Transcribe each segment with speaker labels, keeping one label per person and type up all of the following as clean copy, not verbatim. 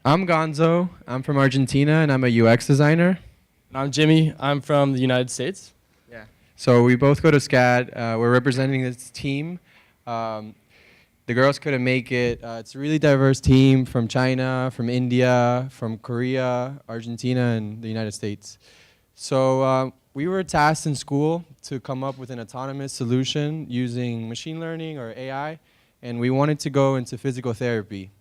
Speaker 1: I'm Gonzo. I'm from Argentina, and I'm a UX designer.
Speaker 2: And I'm Jimmy. I'm from the United States.
Speaker 1: Yeah. So we both go to SCAD. We're representing this team. Um, the girls couldn't make it. It's a really diverse team from China, from India, from Korea, Argentina, and the United States. So we were tasked in school to come up with an autonomous solution using machine learning or AI, and we wanted to go into physical therapy.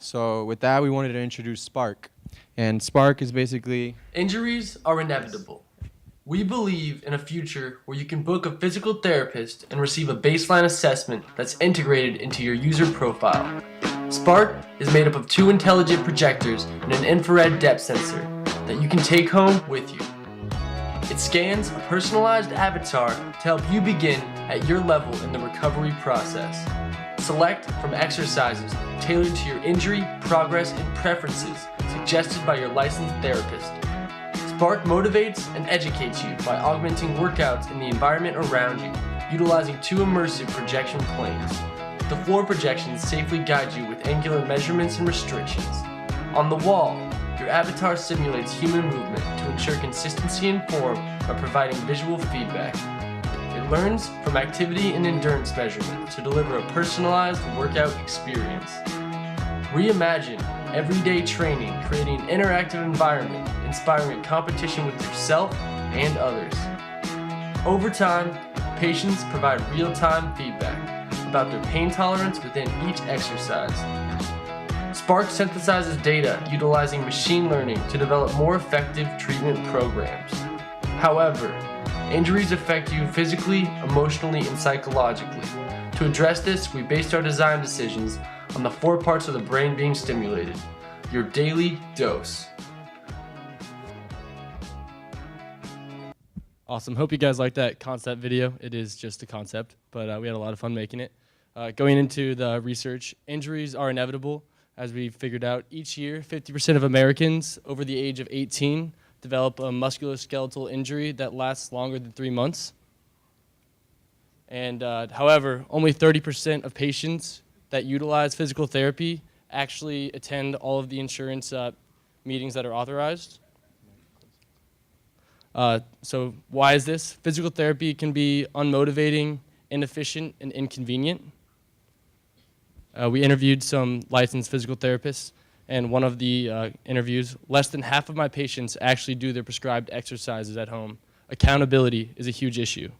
Speaker 1: So with that, we wanted to introduce Spark. And Spark is basically...
Speaker 3: Injuries are inevitable. We believe in a future where you can book a physical therapist and receive a baseline assessment that's integrated into your user profile. Spark is made up of 2 intelligent projectors and an infrared depth sensor that you can take home with you. It scans a personalized avatar to help you begin at your level in the recovery process. Select from exercises tailored to your injury, progress, and preferences suggested by your licensed therapist. Spark motivates and educates you by augmenting workouts in the environment around you, utilizing 2 immersive projection planes. The floor projections safely guide you with angular measurements and restrictions. On the wall, your avatar simulates human movement to ensure consistency and form by providing visual feedback. It learns from activity and endurance measurement to deliver a personalized workout experience. Reimagine everyday training, creating an interactive environment, inspiring a competition with yourself and others. Over time, patients provide real-time feedback about their pain tolerance within each exercise. Spark synthesizes data utilizing machine learning to develop more effective treatment programs. However, injuries affect you physically, emotionally, and psychologically. To address this, we based our design decisions on the 4 parts of the brain being stimulated. Your daily dose.
Speaker 2: Awesome. Hope you guys liked that concept video. It is just a concept, but we had a lot of fun making it. Going into the research, injuries are inevitable. As we figured out, each year, 50% of Americans over the age of 18 develop a musculoskeletal injury that lasts longer than 3 months. And however, only 30% of patients that utilize physical therapy actually attend all of the insurance meetings that are authorized. So why is this? Physical therapy can be unmotivating, inefficient, and inconvenient. We interviewed some licensed physical therapists, and one of the interviews, less than half of my patients actually do their prescribed exercises at home. Accountability is a huge issue.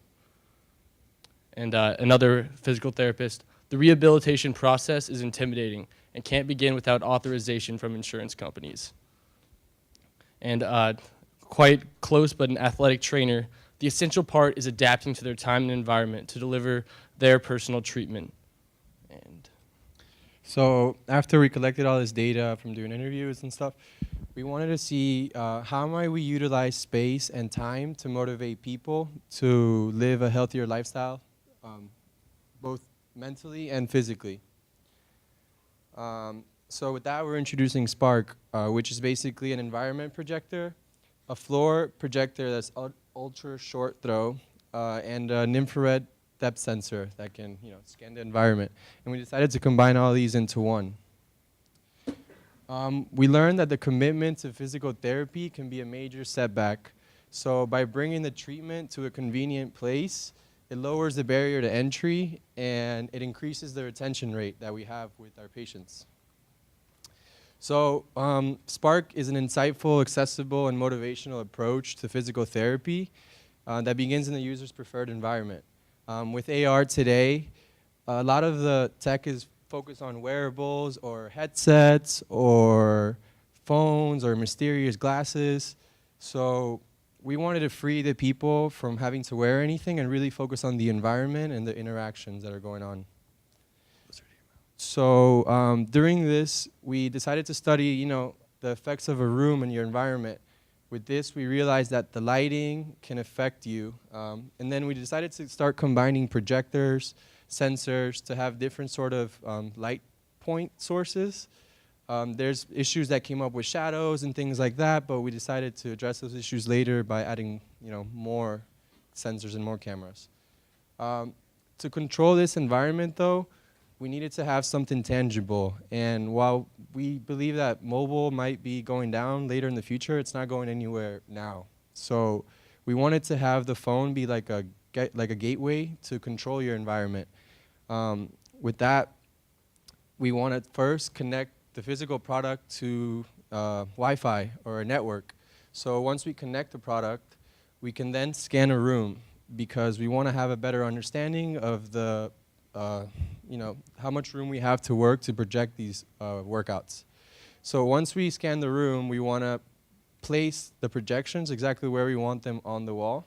Speaker 2: And another physical therapist, the rehabilitation process is intimidating and can't begin without authorization from insurance companies. And quite close but an athletic trainer, the essential part is adapting to their time and environment to deliver their personal treatment. And
Speaker 1: So after we collected all this data from doing interviews and stuff, we wanted to see how might we utilize space and time to motivate people to live a healthier lifestyle, both mentally and physically. So with that, we're introducing Spark, which is basically an environment projector, a floor projector that's ultra short throw, and an infrared depth sensor that can, scan the environment. And we decided to combine all these into one. We learned that the commitment to physical therapy can be a major setback. So by bringing the treatment to a convenient place, it lowers the barrier to entry, and it increases the retention rate that we have with our patients. So Spark is an insightful, accessible, and motivational approach to physical therapy that begins in the user's preferred environment. With AR today, a lot of the tech is focused on wearables or headsets or phones or mysterious glasses. So we wanted to free the people from having to wear anything and really focus on the environment and the interactions that are going on. So during this, we decided to study, the effects of a room and your environment. With this, we realized that the lighting can affect you. And then we decided to start combining projectors, sensors to have different sort of light point sources. There's issues that came up with shadows and things like that, but we decided to address those issues later by adding, more sensors and more cameras. To control this environment, though, we needed to have something tangible. And while we believe that mobile might be going down later in the future, it's not going anywhere now. So we wanted to have the phone be like a gateway to control your environment. With that, we want to first connect the physical product to Wi-Fi or a network. So once we connect the product, we can then scan a room because we want to have a better understanding of the, how much room we have to work to project these workouts. So once we scan the room, we want to place the projections exactly where we want them on the wall.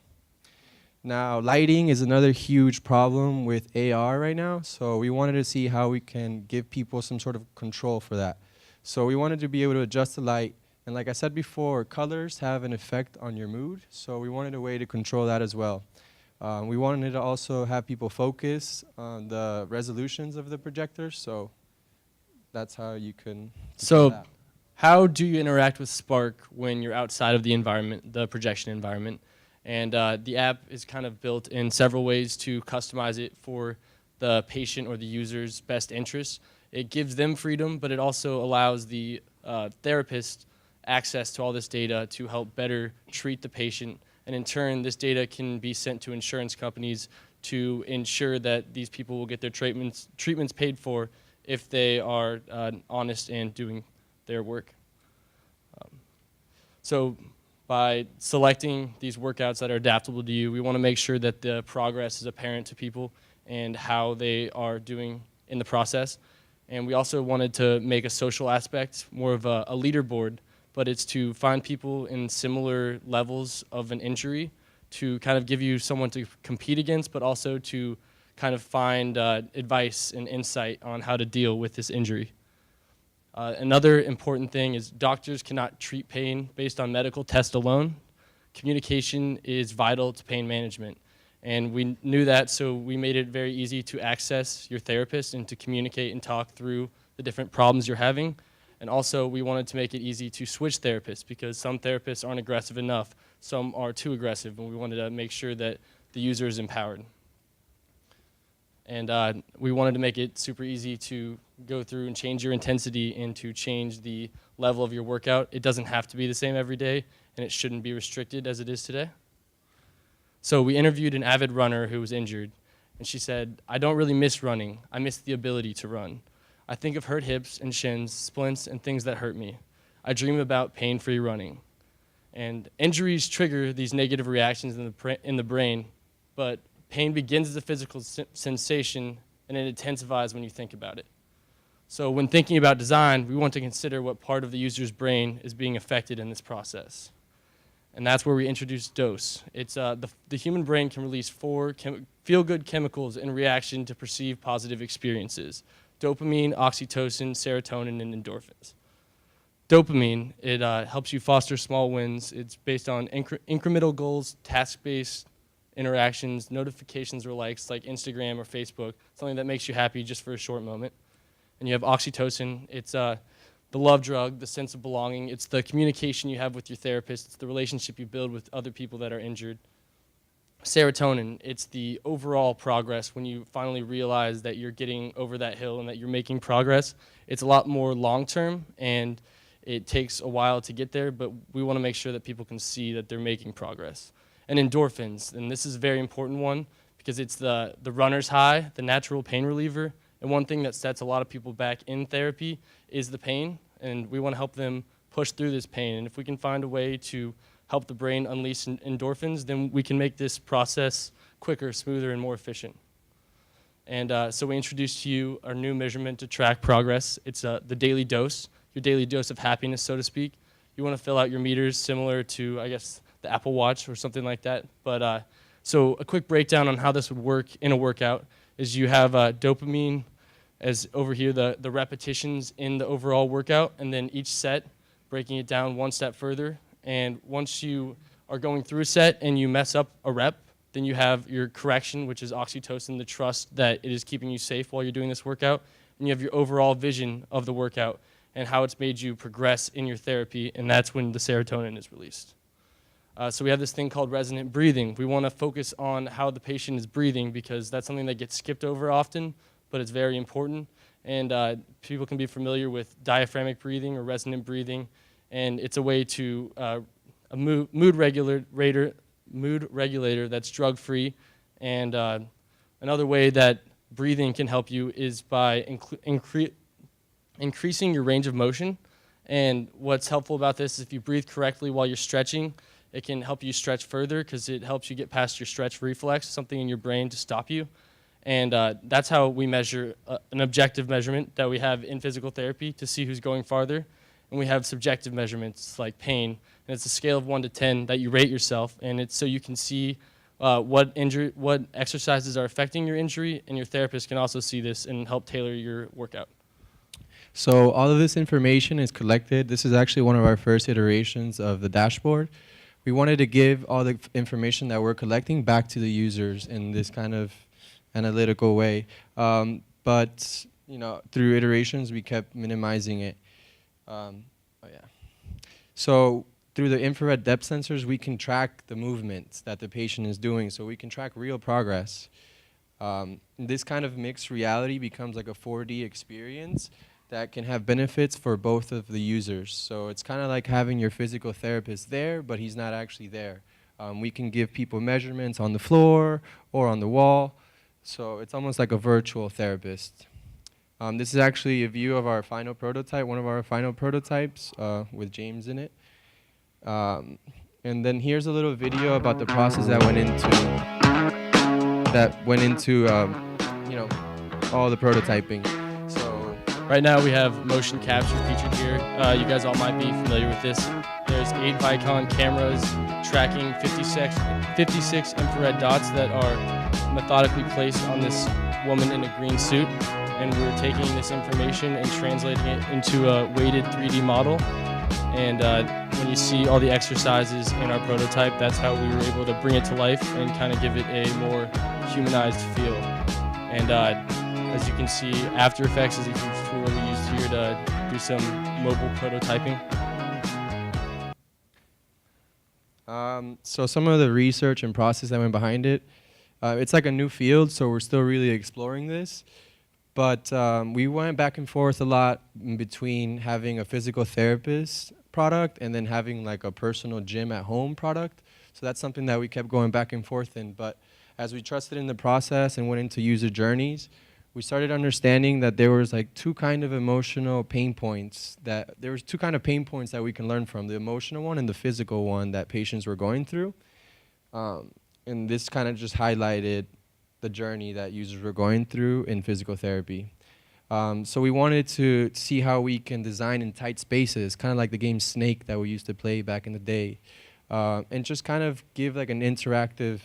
Speaker 1: Now, lighting is another huge problem with AR right now, so we wanted to see how we can give people some sort of control for that. So we wanted to be able to adjust the light, and like I said before, colors have an effect on your mood, so we wanted a way to control that as well. We wanted to also have people focus on the resolutions of the projectors, so that's how you can do that.
Speaker 2: How do you interact with Spark when you're outside of the environment, the projection environment? And the app is kind of built in several ways to customize it for the patient or the user's best interests. It gives them freedom, but it also allows the therapist access to all this data to help better treat the patient. And in turn, this data can be sent to insurance companies to ensure that these people will get their treatments paid for if they are honest and doing their work. So by selecting these workouts that are adaptable to you, we want to make sure that the progress is apparent to people and how they are doing in the process. And we also wanted to make a social aspect, more of a leaderboard, but it's to find people in similar levels of an injury to kind of give you someone to compete against, but also to kind of find advice and insight on how to deal with this injury. Another important thing is doctors cannot treat pain based on medical tests alone. Communication is vital to pain management. And we knew that, so we made it very easy to access your therapist and to communicate and talk through the different problems you're having. And also, we wanted to make it easy to switch therapists because some therapists aren't aggressive enough, some are too aggressive, and we wanted to make sure that the user is empowered. And we wanted to make it super easy to go through and change your intensity and to change the level of your workout. It doesn't have to be the same every day, and it shouldn't be restricted as it is today. So we interviewed an avid runner who was injured, and she said, "I don't really miss running. I miss the ability to run. I think of hurt hips and shins, splints, and things that hurt me. I dream about pain-free running." And injuries trigger these negative reactions in the brain, but pain begins as a physical sensation, and it intensifies when you think about it. So when thinking about design, we want to consider what part of the user's brain is being affected in this process. And that's where we introduce dose. It's the human brain can release 4 feel-good chemicals in reaction to perceived positive experiences: dopamine, oxytocin, serotonin, and endorphins. Dopamine, it helps you foster small wins. It's based on incremental goals, task-based interactions, notifications or likes like Instagram or Facebook, something that makes you happy just for a short moment. And you have oxytocin. It's the love drug, the sense of belonging. It's the communication you have with your therapist. It's the relationship you build with other people that are injured. Serotonin, it's the overall progress when you finally realize that you're getting over that hill and that you're making progress. It's a lot more long-term, and it takes a while to get there, but we want to make sure that people can see that they're making progress. And endorphins, and this is a very important one because it's the runner's high, the natural pain reliever. And one thing that sets a lot of people back in therapy is the pain, and we want to help them push through this pain. And if we can find a way to help the brain unleash endorphins, then we can make this process quicker, smoother, and more efficient. And so we introduced to you our new measurement to track progress. It's the daily dose, your daily dose of happiness, so to speak. You want to fill out your meters similar to, I guess, the Apple Watch or something like that. But so a quick breakdown on how this would work in a workout is you have dopamine as over here, the repetitions in the overall workout, and then each set, breaking it down one step further. And once you are going through a set and you mess up a rep, then you have your correction, which is oxytocin, the trust that it is keeping you safe while you're doing this workout. And you have your overall vision of the workout and how it's made you progress in your therapy, and that's when the serotonin is released. So we have this thing called resonant breathing. We want to focus on how the patient is breathing because that's something that gets skipped over often, but it's very important. And people can be familiar with diaphragmatic breathing or resonant breathing, and it's a way to a mood regulator that's drug-free. And another way that breathing can help you is by increasing your range of motion. And what's helpful about this is if you breathe correctly while you're stretching, it can help you stretch further because it helps you get past your stretch reflex, something in your brain to stop you. And that's how we measure an objective measurement that we have in physical therapy to see who's going farther. And we have subjective measurements like pain. And it's a scale of 1 to 10 that you rate yourself. And it's so you can see what exercises are affecting your injury, and your therapist can also see this and help tailor your workout.
Speaker 1: So all of this information is collected. This is actually one of our first iterations of the dashboard. We wanted to give all the information that we're collecting back to the users in this kind of analytical way. But through iterations, we kept minimizing it. So through the infrared depth sensors, we can track the movements that the patient is doing, so we can track real progress. This kind of mixed reality becomes like a 4D experience that can have benefits for both of the users. So it's kind of like having your physical therapist there, but he's not actually there. We can give people measurements on the floor or on the wall, so it's almost like a virtual therapist. This is actually a view of our final prototype, one of our final prototypes with James in it. And then here's a little video about the process that went into all the prototyping. So
Speaker 2: right now we have motion capture featured here. You guys all might be familiar with this. There's 8 Vicon cameras tracking 56 infrared dots that are methodically placed on this woman in a green suit. And we're taking this information and translating it into a weighted 3D model. And when you see all the exercises in our prototype, that's how we were able to bring it to life and kind of give it a more humanized feel. And as you can see, After Effects is a huge tool that we used here to do some mobile prototyping.
Speaker 1: So some of the research and process that went behind it, it's like a new field, so we're still really exploring this. But we went back and forth a lot in between having a physical therapist product and then having like a personal gym at home product. So that's something that we kept going back and forth in. But as we trusted in the process and went into user journeys, we started understanding that there was like two kind of emotional pain points that we can learn from, the emotional one and the physical one that patients were going through. And this kind of just highlighted the journey that users were going through in physical therapy. So we wanted to see how we can design in tight spaces, kind of like the game Snake that we used to play back in the day, and just kind of give like an interactive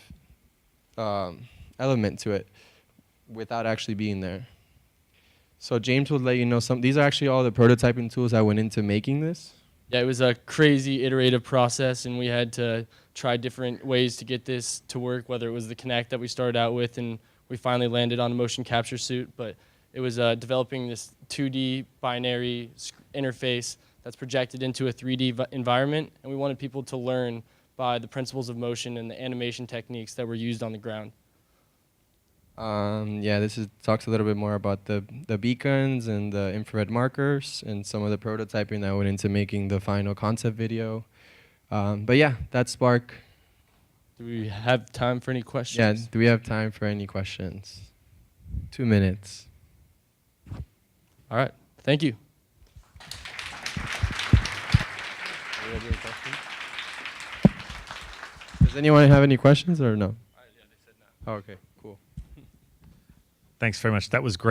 Speaker 1: element to it without actually being there. So James will let you know these are actually all the prototyping tools that went into making this.
Speaker 2: Yeah, it was a crazy iterative process, and we had to try different ways to get this to work, whether it was the Kinect that we started out with, and we finally landed on a motion capture suit. But it was developing this 2D binary interface that's projected into a 3D environment, and we wanted people to learn by the principles of motion and the animation techniques that were used on the ground.
Speaker 1: This talks a little bit more about the beacons and the infrared markers and some of the prototyping that went into making the final concept video. But yeah, that's Spark.
Speaker 2: Do we have time for any questions?
Speaker 1: Yeah, do we have time for any questions? 2 minutes.
Speaker 2: All right, thank you.
Speaker 1: Does anyone have any questions or no?
Speaker 2: Yeah, they said no.
Speaker 1: Oh, okay, cool.
Speaker 4: Thanks very much. That was great.